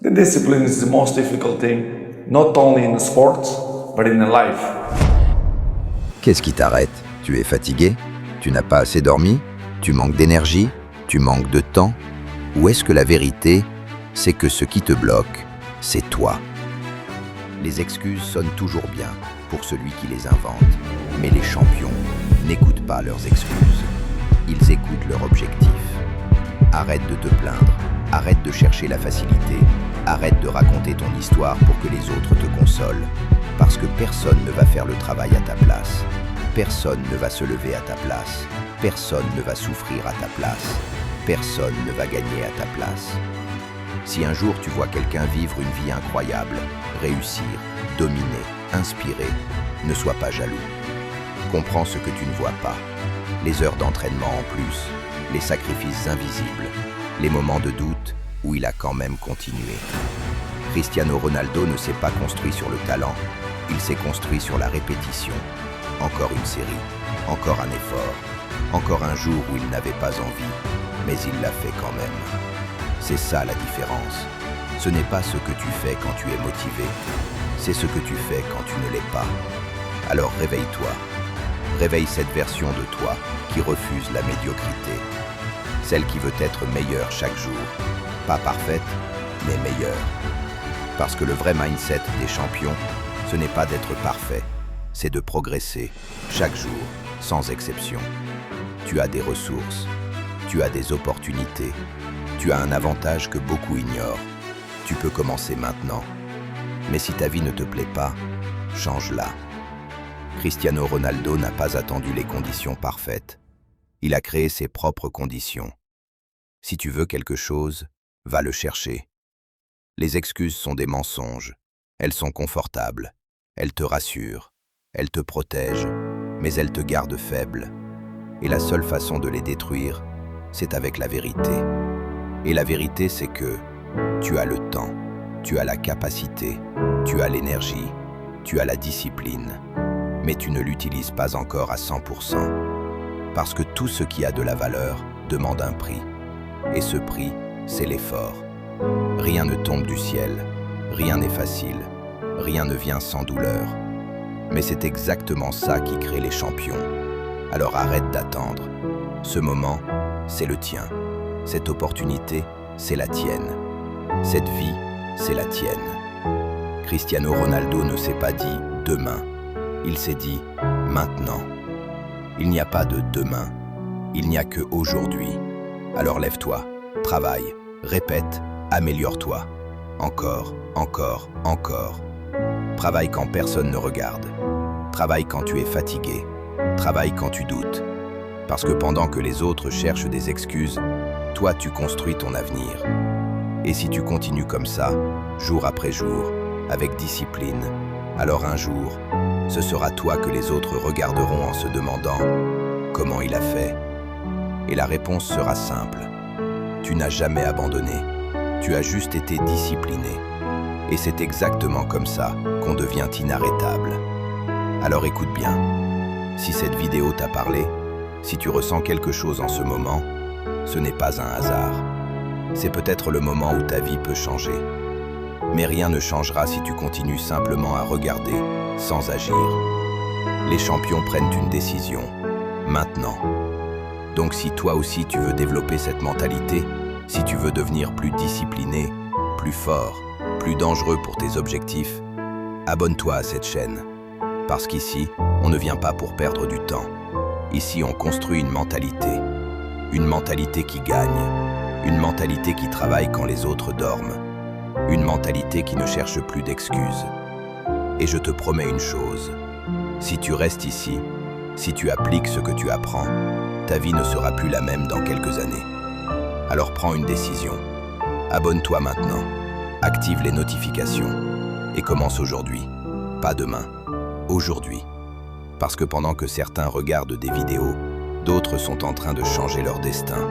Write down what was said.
The discipline is the most difficult thing, not only in sports, but in life. Qu'est-ce qui t'arrête? Tu es fatigué? Tu n'as pas assez dormi? Tu manques d'énergie? Tu manques de temps? Ou est-ce que la vérité, c'est que ce qui te bloque, c'est toi? Les excuses sonnent toujours bien pour celui qui les invente, mais les champions n'écoutent pas leurs excuses. Ils écoutent leur objectif. Arrête de te plaindre, arrête de chercher la facilité, arrête de raconter ton histoire pour que les autres te consolent, parce que personne ne va faire le travail à ta place. Personne ne va se lever à ta place. Personne ne va souffrir à ta place. Personne ne va gagner à ta place. Si un jour tu vois quelqu'un vivre une vie incroyable, réussir, dominer, inspirer, ne sois pas jaloux. Comprends ce que tu ne vois pas. Les heures d'entraînement en plus, les sacrifices invisibles, les moments de doute où il a quand même continué. Cristiano Ronaldo ne s'est pas construit sur le talent, il s'est construit sur la répétition. Encore une série, encore un effort, encore un jour où il n'avait pas envie, mais il l'a fait quand même. C'est ça la différence. Ce n'est pas ce que tu fais quand tu es motivé, c'est ce que tu fais quand tu ne l'es pas. Alors réveille-toi. Réveille cette version de toi qui refuse la médiocrité. Celle qui veut être meilleure chaque jour. Pas parfaite, mais meilleure. Parce que le vrai mindset des champions, ce n'est pas d'être parfait, c'est de progresser chaque jour, sans exception. Tu as des ressources, tu as des opportunités, tu as un avantage que beaucoup ignorent. Tu peux commencer maintenant. Mais si ta vie ne te plaît pas, change-la. Cristiano Ronaldo n'a pas attendu les conditions parfaites. Il a créé ses propres conditions. Si tu veux quelque chose, va le chercher. Les excuses sont des mensonges. Elles sont confortables. Elles te rassurent. Elles te protègent. Mais elles te gardent faible. Et la seule façon de les détruire, c'est avec la vérité. Et la vérité, c'est que tu as le temps, tu as la capacité, tu as l'énergie, tu as la discipline. Mais tu ne l'utilises pas encore à 100%. Parce que tout ce qui a de la valeur demande un prix. Et ce prix, c'est l'effort. Rien ne tombe du ciel, rien n'est facile, rien ne vient sans douleur. Mais c'est exactement ça qui crée les champions. Alors arrête d'attendre. Ce moment, c'est le tien. Cette opportunité, c'est la tienne. Cette vie, c'est la tienne. Cristiano Ronaldo ne s'est pas dit « demain ». Il s'est dit « maintenant ». Il n'y a pas de « demain », il n'y a que « aujourd'hui ». Alors lève-toi, travaille, répète, améliore-toi. Encore, encore, encore. Travaille quand personne ne regarde. Travaille quand tu es fatigué. Travaille quand tu doutes. Parce que pendant que les autres cherchent des excuses, toi tu construis ton avenir. Et si tu continues comme ça, jour après jour, avec discipline, alors un jour, ce sera toi que les autres regarderont en se demandant comment il a fait. Et la réponse sera simple. Tu n'as jamais abandonné. Tu as juste été discipliné. Et c'est exactement comme ça qu'on devient inarrêtable. Alors écoute bien. Si cette vidéo t'a parlé, si tu ressens quelque chose en ce moment, ce n'est pas un hasard. C'est peut-être le moment où ta vie peut changer. Mais rien ne changera si tu continues simplement à regarder, sans agir. Les champions prennent une décision, maintenant. Donc si toi aussi tu veux développer cette mentalité, si tu veux devenir plus discipliné, plus fort, plus dangereux pour tes objectifs, abonne-toi à cette chaîne. Parce qu'ici, on ne vient pas pour perdre du temps. Ici, on construit une mentalité qui gagne, une mentalité qui travaille quand les autres dorment, une mentalité qui ne cherche plus d'excuses. Et je te promets une chose, si tu restes ici, si tu appliques ce que tu apprends, ta vie ne sera plus la même dans quelques années. Alors prends une décision. Abonne-toi maintenant, active les notifications et commence aujourd'hui, pas demain, aujourd'hui. Parce que pendant que certains regardent des vidéos, d'autres sont en train de changer leur destin.